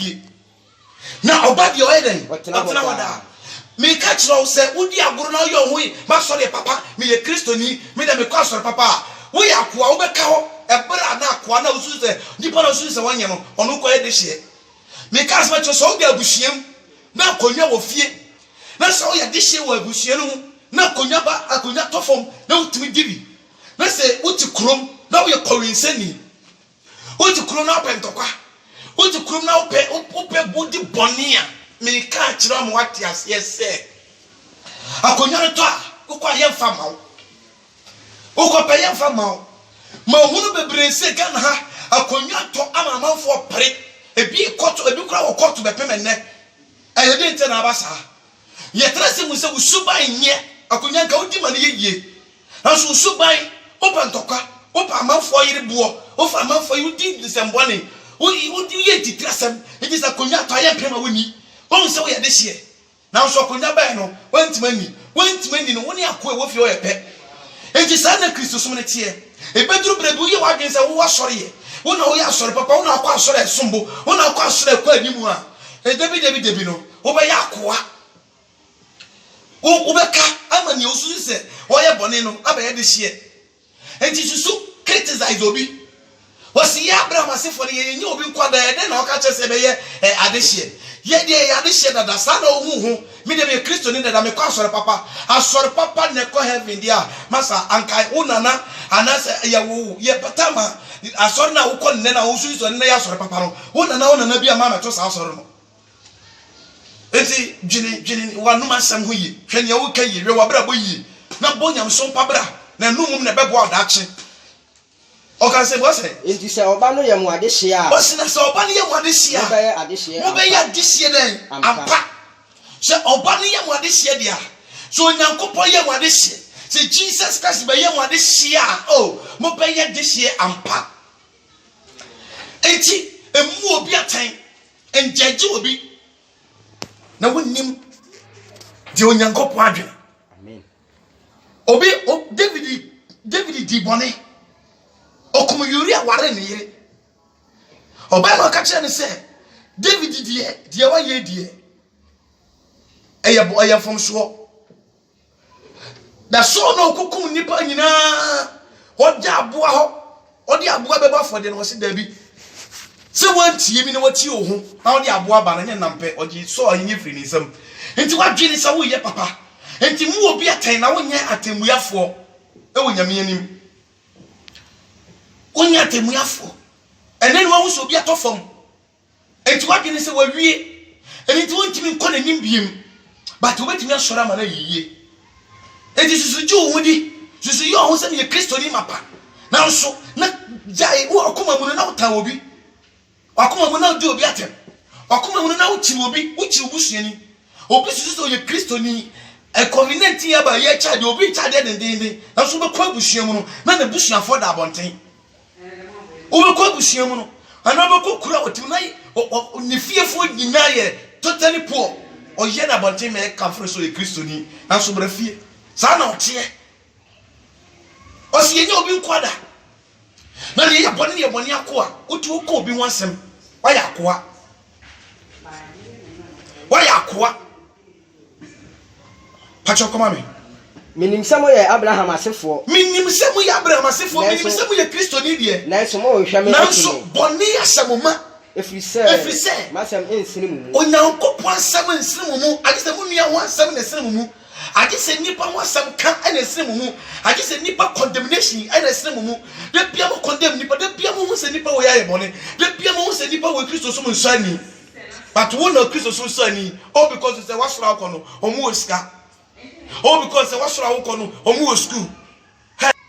fie na oba de oyeden otena wada me catch no say udi agoro na yo hui ma sori papa me ye kristoni me da me kwa sori papa wo ya kwa wo beka ho ebra na kwa na usu say nipa na usu say wanye no onu kwa ye de hye me catch ma cho so de abuhiem na konwa wo fie na so ye de hye wo abuhie no na konwa ba akonwa tofom na utimi dibi na say uti krom na wo ye kowensani uti krom na pentokwa uti krom na ope body bonia me catch no mo what yes say akonwa to a ukwa ye mfa ma wo pe ye mfa ma hunu bebre se kan ha akonwa to amamanfo pere ebi koto ebi kura wo koto be pemenne ayede nte na abasa ye trase mu se usuban nye akonwa ka odi mane yeye aso usuban opa ntokwa opa amanfo yire buo ofa amanfo yudi nsembone udi ye titrasem eji sa akonwa to aye pema woni won se wo ye de hye na so akonwa ba no wantimani no woni akoe wo fi o ye pe eji sa na Kristo so ne tie ebeduru brebu ye wadwen se wo asore ye wo na wo ya asore papa wo na akwa asore sombo wo na akwa asore kwa animu a debi no wo be ya akoa wo be ka amani osu se wo ye bone no abaye de hye eji susu criticize obi wasi ya Abraham asefo ne ye obi nkwada ye de na o ka chese be ye ade hye ye de ye ade hye dada sa na ohuhu me de be Kristo ni dada me kwa asore papa ne ko heaven dia masa ankai unana anase ya wo ye patama asore na wo ko ne na wo susu ne ya asore papa no unana bi ama to sa asore no enti jini wanuma sam ho yi hwe ne wo ka yi we wabra bo yi na bonyam so pabra na numum ne bebo adache o kan se bo se enti se oba no ye mu ade hye a o se na se oba no ye mu ade hye a mo be ye ade hye mo be ye ade hye den ampa se oba no ye mu ade hye dia so nyankopon ye mu ade hye se Jesus Christ be ye mu ade hye a oh mo be ye ade hye ampa enti emu obi atan enjeje obi na wonim de onyankopon adwe amen obi David di bone okum yuri aware ne yire oba ma ka kire ne se David die wa ye die eye fom so da so no okukum nipa nyina odi aboa beba fode no se da bi se wantie mi ne wati ohu na odi aboa ba na nye nampe odi so anyi firi ni sam enti wadwene sa wo ye papa enti mu obi atan na wonye atemuyafo e wonyame anim wonya atemuyafo enen wo so obi atofom enti wadwene se wawie enti wontimi nkɔ nanim biem but wobetimi asɔra ma na yiye enti susuju wudi susu yo ho se ne Kristo ni mapa na nso na jai wo akoma mu na wotan obi akoma mu na odi obi atem akoma mu na wuchi obi busuani obi susu so ye Kristo ni a covenant ya ba ye charge obi charge den na so be kwa busuan mu no na na busuan for da bonten obi kwa busuan mu no ana be ko kura otim na ni fiefo nyina ye totally poor o ye na bonten me ka fro so ye Kristo ni na so bra fie sa na otie o si ye obi nkwada na ne ye boni akoa otu ko obi wansem wa ya akoa Pacho koma me minim se mo ye Abraham asefo minim se mo ye Kristo ni die na so mo hwe me na so boni asamoma efri se masam ensini mu onyankopon asam ensini mu agise mu nua ho asam na ensini mu agise nipa ho asam ka na ensini mu agise nipa condemnation na ensini mu de bia mo condemn nipa de bia mo se nipa wo ya boni de bia mo se nipa wo Kristo so mo nsani but wo na Kristo so nsani all because you say wasra akono omu oska all because the wasra akono omu school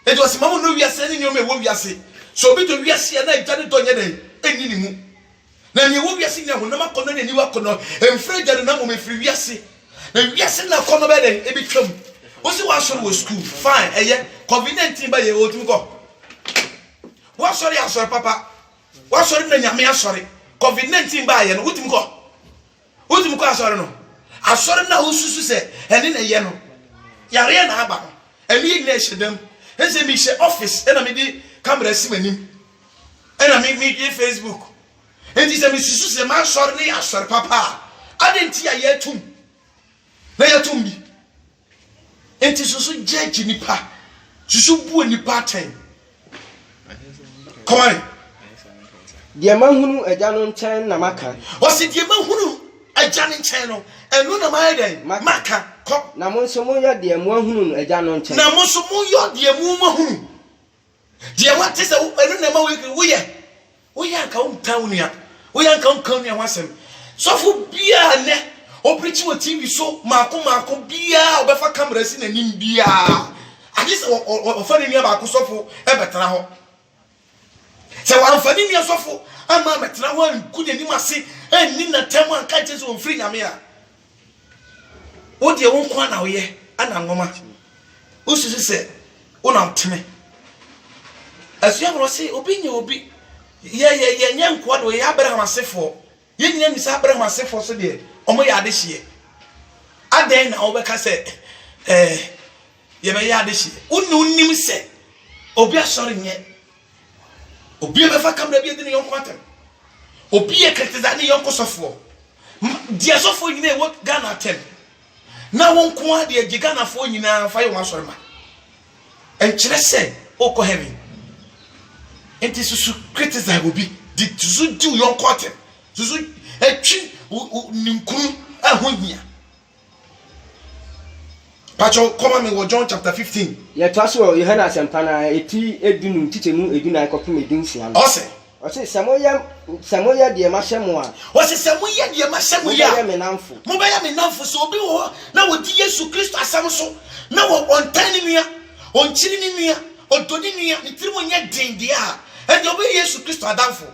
it was mama no wiase ni nyome wo wiase so bi to wiase na ijane to nye den enini mu na ni wo wiase ni ahunama kono na ni wa kono emfre jane na mo mefri wiase na wiase na kono be den e bi twam wo si wasoro wo school fine eye convenient ba ye otum ko wasori asori papa wasori na nyame asori convenient ba ye no otum ko asori no asori na osusu se ene na ye no yare na aba no emi ni ehedam ese mi she office ena me di camera si manim ena me di Facebook enti se misusu se ma sɔre ne asɔre papa adenti ya yetum na yetum bi enti susu judge nipa susu bu nipa ten come on die mahunu agya no nkyɛn na maka wasi die mahunu agya no nkyɛn no enu na ma den maka kɔ na mo nso mo yɛ die mo ahunu agya no nkyɛn na mo nso mo yɛ die mo mahunu die wa te sɛ enu na ma wo yɛ anka wo tawnia wo yɛ anka wo kanua wasɛm sɔfo bia ne opreach wo TV so maako bia obefa camera si na nim bia ade sɛ ofani nia ba ko sɔfo e betena ho sɛ wanfani nia sɔfo ama betena ho anku de nim ase anni na tam anka je so mfiri nyame a wo de wo nko na wo yɛ ana ngoma wo susu sɛ wo na nteme asua bro se obi nye obi ye nyanko do ye Abraham asefo ye nyina misa Abraham asefo so de omo ya ade hie aden na obeka se ye be ya ade hie unnim se obi asori nye obi be fa kamera bi de ne yonko atem obi e kretiza ne yonko sofo dia sofo nyina e wo Ghana atem na wonko ade giga na fo nyina fa ye wasori ma enkyere se oko heaven enti susu criticize obi di susu di yonko atem susu etwi ninkuru ahonya pacho come me John chapter 15 ye twaso Yohana asempana eti edunu titemu eduna ikopem edunsia no ose samoya de mahemu a ose samoya de mahemu ya mo be ya me namfo so obi wo na wodi Yesu Kristo asam so na wo ontani nua onchiri ni nua odoni nua nitirimo nya dende a e de obi Yesu Kristo adamfo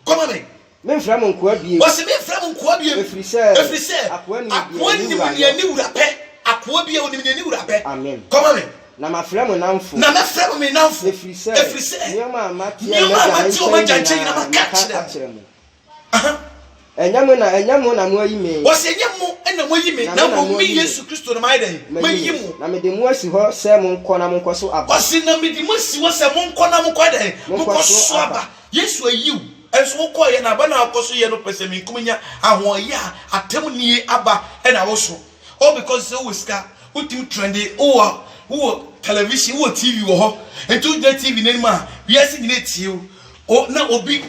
come me me mfra mo nkoa bie wose me mfra mo nkoa bie efrise akwani ni wura pe akoa bie oni ni wura pe amen come me na mafra mo namfo na mafra mo me namfo efrise nioma mati o majanche na makachire enyamo na mo ayi me wose enyamo na mo ayi me na mo mi Yesu Kristo na mai den mayimu na me de mo asi ho se mo nko na mo nko so aba wose na me de mo si wo se mo nko na mo nko den mo nko so aba Yesu ayiu enso wo ko ye na ba na akoso ye no pese mi nkumnya ahoye a atem nie aba e na wo so all because so we ska utim trendy wo television wo TV wo ho entu de TV nenima we asi nyine tie o na obi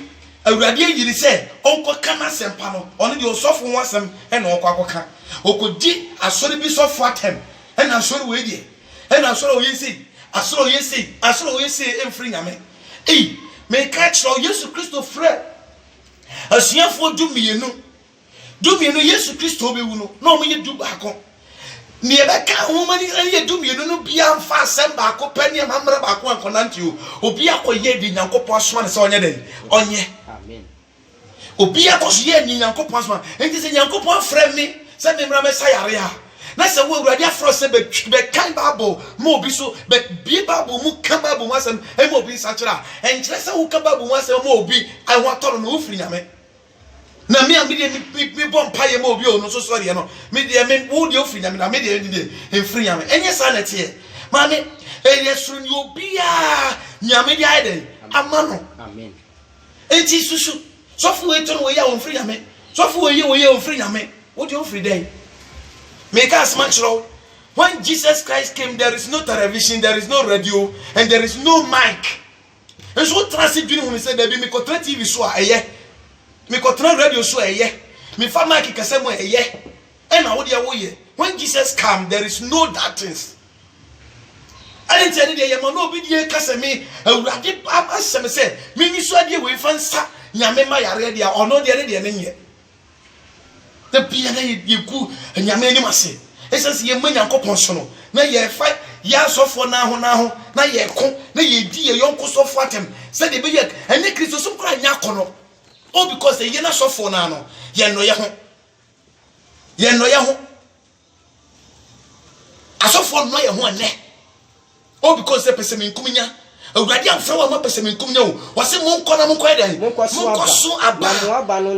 awurade yiri se onko kana sempa no ono de osofo ho asem e na okọ akoka okodi asori bi sofo atem e na asori we die e na asori o yesi emfri nyame me catch lo Yesu Kristo frɛ asuafo dumienu Yesu Kristo bewu no na omo ye du baako ne be ka ho mani ye dumienu no bia mfa asem baako pani amamra baako ankonante o obi akoye di nyankopɔ asoma ne se onye den onye amen obi akoso ye ni nyankopɔ asoma enti se nyankopɔ frɛ me se me mra me sayare a na se wo awurade afro se be kan Bible mo obi so be bi Bible mu kan Bible mu asem e mo obi sakira enkyere se wo kan Bible mu asem mo obi ai ho atoro no ofiri nyame na me am me bom paye mo obi o no so sorry no me de me wo de ofiri nyame na me de enfiri nyame enye sa na tie ma me Yesu ni obi a nyame de aiden amano amen enti susu sofu we to no we ya ofiri nyame sofu we ye ofiri nyame wo de ofiri den. Make us much low. When Jesus Christ came, there is no television, there is no radio, and there is no mic. And so transit when we said there be me control TV so aye, me control radio so aye, me fa mic kasemo aye. And now what ye? When Jesus came, there is no that things. I didn't tell you there no be dey kaseme. Awurade asem say me ni so ade we fan sa nyame ma yare dia ono dey dey nenye. The piano you go and your many must say, says ye money and coponsono. Now ye fight, ya so for now, now ye come, now ye dear young cost of fatem, said the big and the Christos so cry yakono. Oh, because the yena so for nano, yen no yaho. I saw for no one ne. Oh, because the person in Kumina. Awurade amfra wa pese menkum nya o wase mon kona mon kwa den mon kwaso aba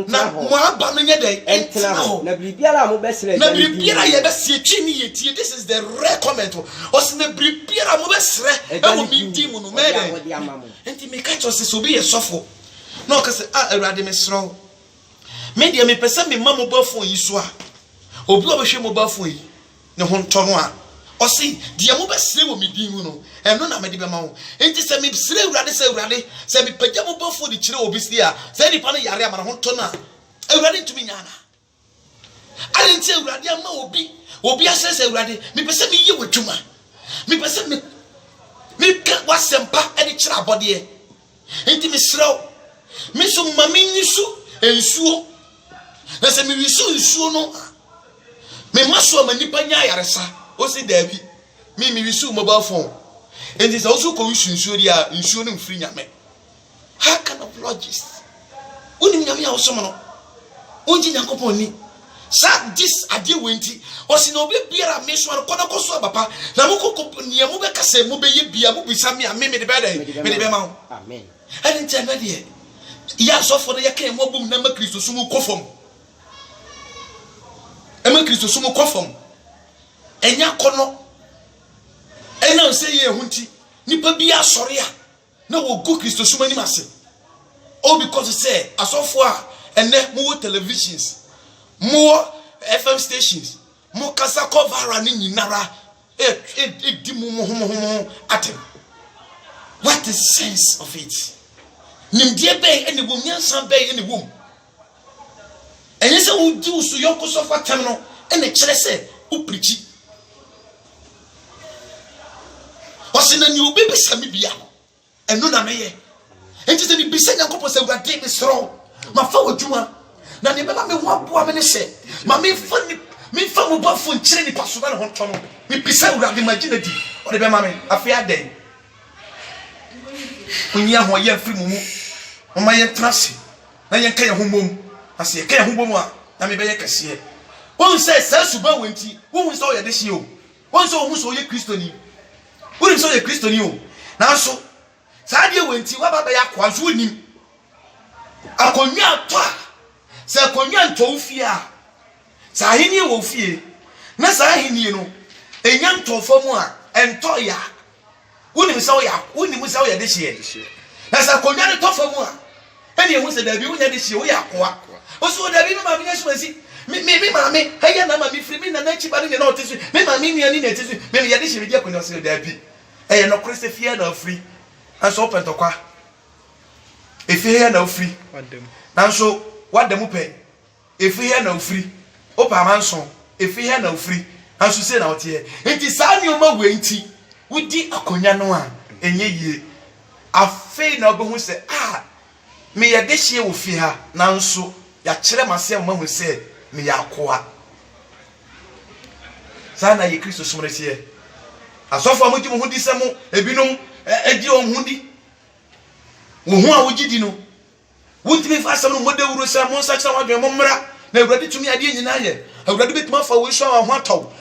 na mo aba no nye den entina ho na biribiara mo besre na biribiara ye besie twini ye tie this is the rare comment wase na biribiara mo besre e wo mi di mu no me den enti me ka cho se so bi ye sofo na o ka se Awurade me sro me dia me pese me ma mobile phone yi so a obi obehwe mobile phone yi ne ho nto no a o si dia mo besire wo me din hu no eno na me de be ma wo enti se me bisire urade se me pagya mobile phone di kire obi si a se di pa no yare ama ho nto na urade ntumi nyana ale nti urade ama obi asese urade me pese me yi wadwuma me pese me ka wasempa e di kire abode enti me srew me so mama nyisu ensuo na se me wisu ensuo no me maso ma nipa nya yaresa o si dabi me wisu mobile phone enti se osu ko wisu ensuo dia ensuo no mfiri nyame how kind of logis unim nyame ya oso no onji nyankopon ni sa this ade wenti o si na obi biara me so kono koso papa na mo kokko nia mo be kase mo be ye bia mo bisa me me de be da me de be ma amen enti na de ya so for ya kan mo bum na ma Kristo sumu kofom ma Kristo sumu kofom enya kono ena se ye hunti nipa bia sore a na wo go Kristo sumu ani mase all because say asofo a ene mo televisions mo FM stations mo kasa cover ni nyinara di mo atem. What is the sense of it? Nimdie be ene wom nyansan be ene wom enye se wo di usu yonko so fatem no ene kire se wo preach o se na ni obi be sami bia eno na meye enti se bi bisa nyankopɔ se urade be sro ma fa wadwuma na ne beba me ho aboa me ne se ma me fa mo ba fo nkire ni paso ba ne ho tɔ no me bisa urade ma gina di o de be ma me afia den kunya ho ye firi mu oma ye trase na ye kan ye hombom ase ye kan ye hombom a na me be ye kase won se suba wenti won se o ye de hie o won se o hu so ye kristoni won se o ye kristoni o na so sa de wenti wa baba ya kwa so nim akonwa to a se akonwa nto fie a sa hini wo fie na sa hini no enya nto famu a ento ya woni se o ya woni mu se o ye de hie na sa akonwa ne to famu a ene ehu se da bi wonya de hie wo ya koa o so da bi ma bi nya so me mama haya na mama free me na na chi ba ne na otesu me mama ni ani na otesu me ya de hie me je akonwa se da bi eye no Christ fie na free anso open to kwa efie na ofri nanso wadem pe efie na ofri opa manso efie na ofri anso se na ote enti sa ni o ma wenti wudi akonya no a enye yie afi na obehu se me ya de hie wo fi ha nanso ya kire mase ma hu se me ya koa sa na ye Kristo sumre tie asofo amuji mu hudi semu ebinom edi o hudi wo hu a wogidi no wutimi fa asem no modewuro sa mo nsa kira wadwe mo mmra na awurade tumi ade nyina ye awurade betuma fa wo so a ho ataw